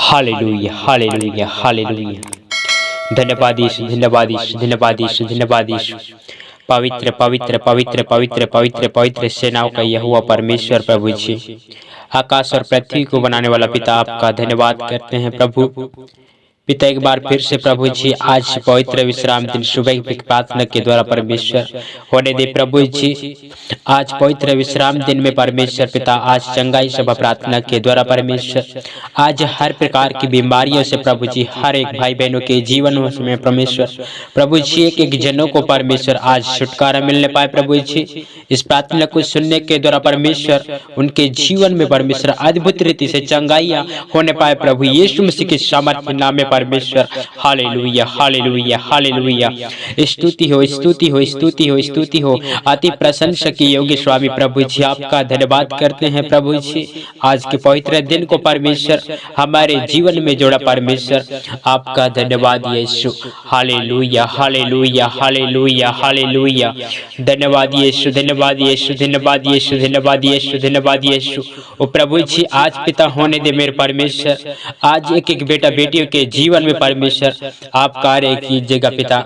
Hallelujah hallelujah hallelujah. धन्यवाद यीशु, धन्यवाद यीशु, धन्यवाद यीशु, धन्यवाद यीशु। पवित्र पवित्र पवित्र पवित्र पवित्र पवित्र सेनाओं का यहोवा परमेश्वर प्रभु जी, आकाश और पृथ्वी को बनाने वाला पिता, आपका धन्यवाद करते हैं प्रभु। पिता एक बार फिर से प्रभु जी आज पवित्र विश्राम दिन सुबह की प्रार्थना के द्वारा परमेश्वर होने दे प्रभु जी। आज पवित्र विश्राम दिन में परमेश्वर पिता आज चंगाई सभा प्रार्थना के द्वारा परमेश्वर आज हर प्रकार की बीमारियों से प्रभु जी हर एक भाई बहनों के जीवन में परमेश्वर प्रभु जी एक एक जनों को परमेश्वर आज छुटकारा मिलने पाए प्रभु जी। इस प्रार्थना को सुनने के द्वारा परमेश्वर उनके जीवन में परमेश्वर अद्भुत रीति से चंगाइयां होने पाए प्रभु यीशु मसीह के सामर्थ्य नाम में परमेश्वर। Hallelujah hallelujah hallelujah. स्तुति हो स्तुति हो स्तुति हो स्तुति हो। अति प्रशंसा की योग्य स्वामी प्रभु जी, आपका धन्यवाद करते हैं प्रभु जी। आज के पवित्र दिन को परमेश्वर हमारे जीवन में जोड़ा परमेश्वर, आपका धन्यवाद Yeshu. Hallelujah hallelujah hallelujah hallelujah. धन्यवाद यीशु, धन्यवाद यीशु, धन्यवाद यीशु, धन्यवाद यीशु, धन्यवाद यीशु। ओ प्रभु जी आज पिता होने दे मेरे परमेश्वर, आज एक एक बेटा बेटियों के जीवन में परमेश्वर आप कार्य कीजिएगा पिता।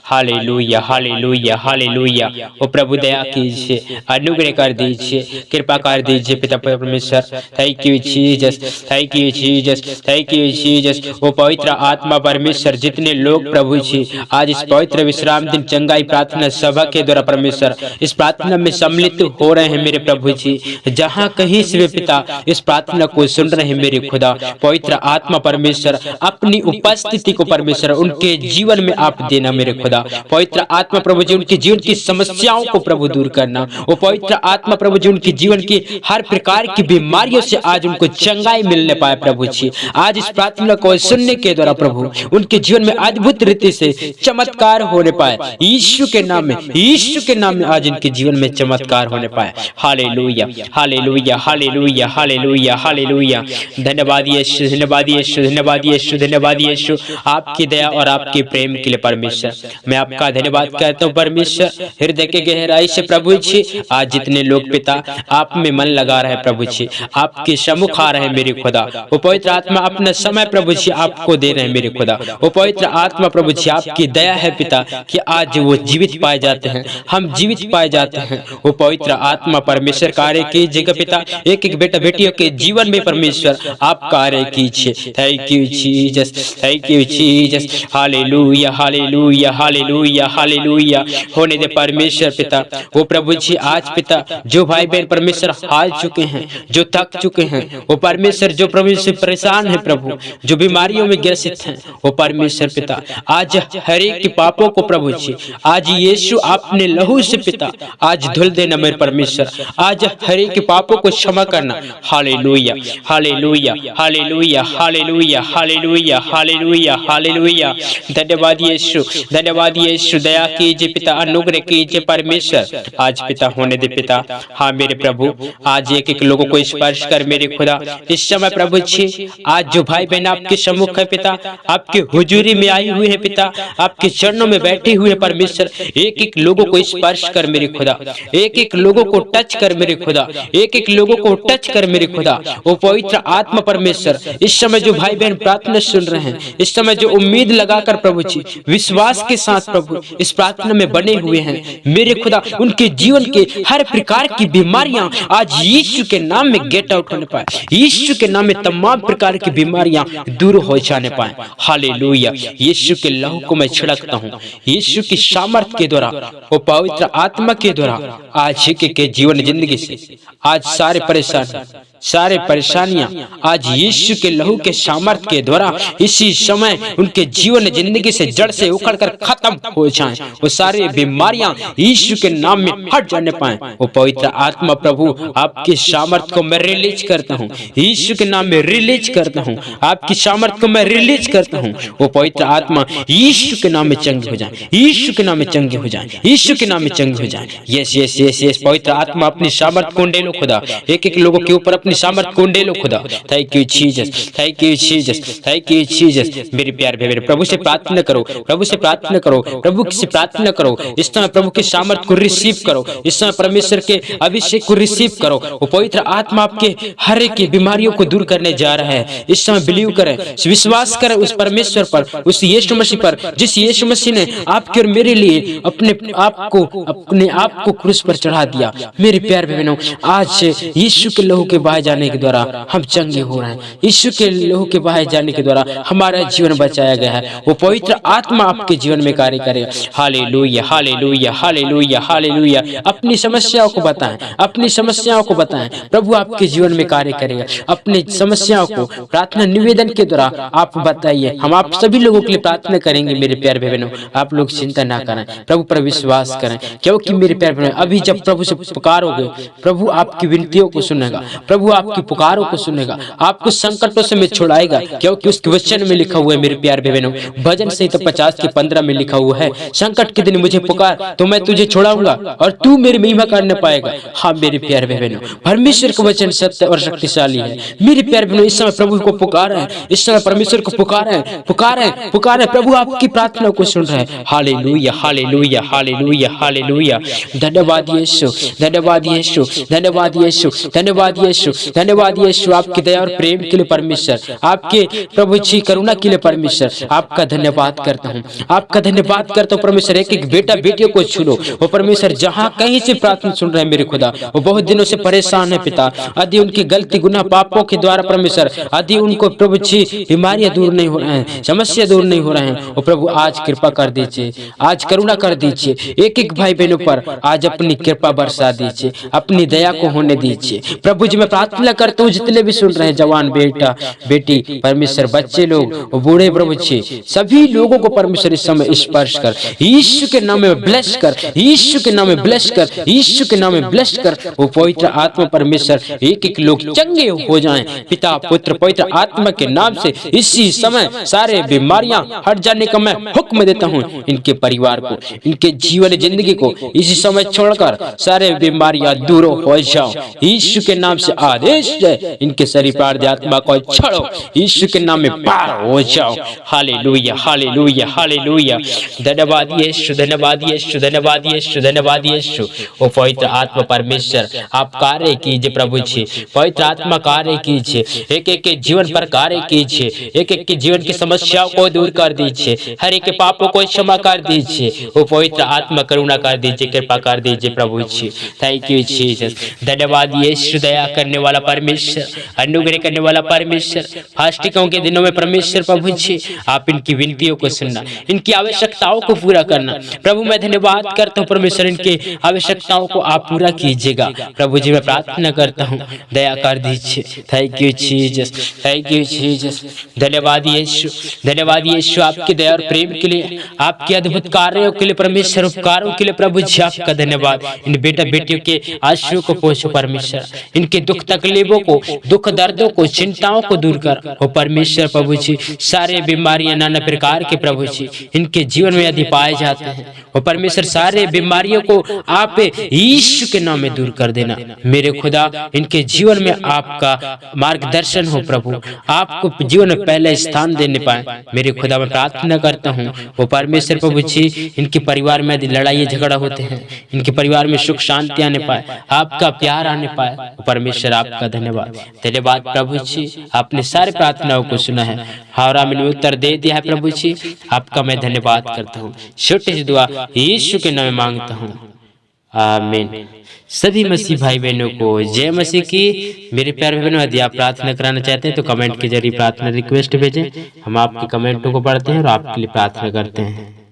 Hallelujah hallelujah hallelujah. ओ प्रभु दया कीजिए, अनुग्रह कर दीजिए, कृपा कर दीजिए पिता परमेश्वर। Thank you Jesus, thank you Jesus, thank you Jesus. ओ पवित्र आत्मा परमेश्वर, जितने लोग प्रभु जी आज इस पवित्र विश्राम दिन चंगाई प्रार्थना सभा के द्वारा परमेश्वर इस प्रार्थना में सम्मिलित हो रहे हैं मेरे प्रभु जी, जहाँ कहीं से वे पिता इस प्रार्थना को सुन रहे हैं मेरे खुदा, पवित्र आत्मा परमेश्वर अपनी उपस्थिति को परमेश्वर उनके जीवन में आप देना मेरे खुदा। पवित्र आत्मा प्रभु जी उनके जीवन की समस्याओं को प्रभु दूर करना। वो पवित्र आत्मा प्रभु जी उनके जीवन की हर प्रकार की बीमारियों से आज उनको चंगाई मिलने पाए प्रभु जी। आज इस प्रार्थना को सुनने के द्वारा प्रभु उनके जीवन में अद्भुत रीति से चमत्कार होने पाए यीशु के नाम में, यीशु के नाम में आज इनके जीवन में चमत्कार होने पाए। Hallelujah hallelujah hallelujah hallelujah hallelujah. धन्यवाद यीशु, धन्यवाद यीशु, धन्यवाद यीशु, धन्यवाद यीशु। आपकी दया और आपके प्रेम के लिए परमेश्वर मैं आपका धन्यवाद करता हूँ परमेश्वर। हृदय के गहराई से प्रभु जी आज जितने लोग पिता आप में मन लगा रहे प्रभु जी, आपके सम्मुख आ रहे मेरे खुदा, वो पवित्र आत्मा अपना समय प्रभु जी आपको दे रहे हैं मेरे खुदा। वो पवित्र आत्मा प्रभु जी आपकी दया है पिता कि आज वो जीवित पाए जाते हैं, हम जीवित पाए जाते हैं। वो पवित्र आत्मा परमेश्वर कार्य कीजिएगा पिता, एक एक बेटा बेटियों के जीवन में परमेश्वर आप कार्य कीजिए। Thank you Jesus, thank you Jesus. Hallelujah hallelujah hallelujah hallelujah. होने दे परमेश्वर पिता वो प्रभु जी आज पिता जो भाई बहन परमेश्वर हार चुके हैं, जो थक चुके हैं, वो परमेश्वर जो प्रभु से परेशान है प्रभु, जो बीमारियों में ग्रसित हैं, वो परमेश्वर पिता आज हर एक के पापों को प्रभु जी आज यीशु आपने लहू से पिता आज धुल देना मेरे परमेश्वर, आज हर एक के पापों को क्षमा करना। Hallelujah hallelujah hallelujah hallelujah hallelujah hallelujah hallelujah. धन्यवाद यीशु, धन्यवाद यीशु। दया कीजिए पिता, अनुग्रह कीजिए परमेश्वर। आज पिता होने दे पिता, हाँ मेरे प्रभु आज एक एक लोगों को स्पर्श कर मेरे खुदा। इस समय प्रभु जी आज जो भाई बहन आपके सम्मुख है पिता, आपके हुजूरी में आई हुई है पिता, आपके चरणों में बैठे हुए परमेश्वर, एक एक लोगों को स्पर्श कर मेरे खुदा, एक एक लोगों को टच कर मेरे खुदा, एक एक लोगों को टच कर मेरे खुदा। वो पवित्र आत्मा परमेश्वर इस समय जो भाई बहन प्रार्थना सुन रहे हैं, इस समय जो उम्मीद लगाकर प्रभु जी विश्वास के साथ प्रभु इस प्रार्थना में बने हुए हैं मेरे खुदा, उनके जीवन के हर प्रकार की बीमारियां आज यीशु के नाम में गेट आउट होने पाए, यीशु के नाम में तमाम प्रकार की बीमारियां दूर हो जाने पाए। हालेलुया। यीशु के लहू को मैं छिड़कता हूँ, यीशु की सामर्थ के द्वारा, वो पवित्र आत्मा के द्वारा आज के जीवन जिंदगी से आज सारे परेशान सारे परेशानियां आज यीशु के लहू के सामर्थ के द्वारा इसी समय उनके जीवन जिंदगी से जड़ से उखड़कर खत्म हो जाएं। वो सारी बीमारियां यीशु के नाम में हट जाने पाए। वो पवित्र आत्मा प्रभु आपकी सामर्थ को मैं रिलीज करता हूँ, यीशु के नाम में रिलीज करता हूँ, आपकी सामर्थ को मैं रिलीज करता हूँ। वो पवित्र आत्मा यीशु के नाम में चंगे हो जाए, यीशु के नाम में चंगे हो जाए, यीशु के नाम में चंगे हो जाए। Yes yes yes yes. पवित्र आत्मा अपनी सामर्थ को लो खुदा, एक एक लोगों के ऊपर अपनी सामर्थ को लो खुदा। Thank you Jesus, thank you Jesus, thank you Jesus. मेरे प्यार भाई बहनों, प्रभु से प्रार्थना करो, प्रभु से प्रार्थना करो, प्रभु से प्रार्थना करो। इस समय प्रभु के सामर्थ को रिसीव करो, इस समय परमेश्वर के अभिषेक को रिसीव करो। वो पवित्र आत्मा आपके हर एक की बीमारियों को दूर करने जा रहा है। इस समय बिलीव करें, विश्वास करें उस परमेश्वर पर, उस यीशु मसीह पर, जिस यीशु मसीह ने आपके और मेरे लिए अपने आप को क्रूस पर चढ़ा दिया। मेरे प्यार बहनों, आज यीशु के लहू के बहाए जाने के द्वारा हम चंगे हो रहे हैं। यीशु के लहू के बहाए जाने के द्वारा हमारा जीवन बचाया गया है। वो पवित्र आत्मा आपके जीवन में कार्य करेगा। Hallelujah, hallelujah, hallelujah, hallelujah. अपनी समस्याओं को बताएं, अपनी समस्याओं को बताएं, प्रभु आपके जीवन में कार्य करेगा। अपनी समस्याओं को प्रार्थना निवेदन के द्वारा आप बताइए। हम आप सभी लोगों के लिए प्रार्थना करेंगे। मेरे प्यार बहनों, आप लोग चिंता ना करें, प्रभु पर विश्वास करें, क्योंकि मेरे प्यार बहनों, अभी जब प्रभु से पुकारोगे, प्रभु आपकी विनतियों को सुनेगा, प्रभु आपकी पुकारों को सुनेगा, आपको संकटों से में छुड़ाएगा, क्योंकि उसके वचन में लिखा हुआ है। मेरे प्यार बहनों, भजन संहिता 50 के 15 में लिखा हुआ है, संकट के दिन मुझे पुकार तो मैं तुझे छुड़ाऊंगा और तू मेरी महिमा करने पाएगा। हाँ मेरे प्यार बहनों, परमेश्वर का वचन सत्य और शक्तिशाली है। मेरे प्यार बहनों, इस समय प्रभु को पुकारें, इस समय परमेश्वर को पुकारें, पुकारें, पुकारें। प्रभु आपकी प्रार्थना को सुन रहे हैं। Hallelujah, hallelujah, hallelujah, hallelujah. धन्यवाद यीशु, धन्यवाद यीशु, धन्यवाद यीशु, धन्यवाद यीशु, धन्यवाद यीशु। आपकी दया और प्रेम के लिए परमेश्वर, आपके प्रभु जी करुणा के लिए परमेश्वर, आपका धन्यवाद करता हूँ, आपका धन्यवाद करता हूँ परमेश्वर। एक एक बेटा बेटियों को छू लो वो परमेश्वर, जहाँ कहीं से प्रार्थना सुन रहे हैं मेरे खुदा, वो बहुत दिनों से परेशान है पिता। यदि उनकी गलती गुनाह पापों के द्वारा परमेश्वर, यदि उनको प्रभु जी बीमारियां दूर नहीं हो रहे हैं, समस्या दूर नहीं हो रहे हैं, वो प्रभु आज कृपा कर दीजिए, आज करुणा कर दीजिए। एक एक भाई बहनों पर आज अपनी कृपा बरसा दीजिए, अपनी दया को होने दीजिए। प्रभु जी मैं प्रार्थना करता हूँ, जितने भी सुन रहे हैं, जवान बेटा बेटी परमेश्वर, बच्चे लोग, बूढ़े, प्रभु जी सभी लोगों को परमेश्वर इस समय स्पर्श कर, यीशु के नाम में ब्लेस कर, यीशु के नाम में ब्लेस कर, यीशु के नाम में ब्लेस कर। वो पवित्र आत्मा परमेश्वर, एक एक लोग चंगे हो जाएं पिता पुत्र पवित्र आत्मा के नाम से। इसी समय सारे बीमारियां हट जाने का मैं हुक्म देता हूँ। इनके परिवार को, इनके जीवन जिंदगी को इसी समय छोड़कर सारे बीमारियां दूर हो जाओ। यीशु के नाम से आदेश है, इनके शरीर पर आत्मा को छोड़ो, यीशु के नाम में पार हो जाओ। Hallelujah, hallelujah, hallelujah. धन्यवाद यीशु, धन्यवाद यीशु, धन्यवाद यीशु, धन्यवाद यीशु। ओ पवित्र आत्मा परमेश्वर, आप कार्य कीजिए प्रभु जी, पवित्र आत्मा कार्य कीजिए, एक एक के जीवन पर कार्य कीजिए, एक एक के जीवन की समस्याओं को दूर कर दीजिए, हर एक के पापों को क्षमा कर दीजिए। वो पवित्र आत्मा करुणा कर दीजिए, कृपा कर दीजिए प्रभु जी। Thank you Jesus. धन्यवाद यीशु, दया करने वाला परमेश्वर, अनुग्रह करने वाला परमेश्वर। फास्टिकों के दिनों में परमेश्वर प्रभु जी आप इनकी विनतियों को सुनना, इनकी आवश्यकताओं को पूरा करना। प्रभु मैं धन्यवाद करता हूँ परमेश्वर, इनकी आवश्यकताओं को आप पूरा कीजिएगा। प्रभु जी मैं प्रार्थना करता हूँ, दया कर दीजिए। Thank you Jesus, thank you Jesus. धन्यवाद यीशु, धन्यवाद यीशु आपकी दया और प्रेम के लिए, आपके अद्भुत कार्यों के लिए परमेश्वर, उपकारों के लिए प्रभु जी आपका धन्यवाद। इन बेटा बेटियों के आंसुओं को पोछो परमेश्वर, इनके दुख तकलीफों को, दुख दर्दों को, चिंताओं को दूर कर वो परमेश्वर प्रभु जी। सारे बीमारियां नाना प्रकार के प्रभु जी इनके जीवन में यदि पाए जाते हैं, वो परमेश्वर सारे बीमारियों को आप यीशु के नाम में दूर कर देना। मेरे खुदा इनके जीवन में आपका मार्गदर्शन हो प्रभु, आपको जीवन में पहले स्थान देने पाए। मेरे खुदा मैं प्रार्थना करता हूँ वो परमेश्वर प्रभु जी, इनके परिवार में यदि लड़ाई झगड़ा होते हैं, इनके परिवार में सुख शांति आने पाए, आपका प्यार आने पाए। परमेश्वर आपका धन्यवाद, धन्यवाद प्रभु जी, आपने सारे प्रार्थनाओं को सुना है, हावरा में उत्तर दे दिया है प्रभु जी। आपका मैं धन्यवाद करता हूँ। छोटी सी दुआ यीशु के नाम में मांगता हूँ, आमीन। सभी मसीह भाई बहनों को जय मसीह की। मेरे प्यारे बहनों, यदि आप प्रार्थना कराना चाहते हैं तो कमेंट के जरिए प्रार्थना रिक्वेस्ट भेजें, हम आपके कमेंटों को पढ़ते हैं और आपके लिए प्रार्थना करते हैं।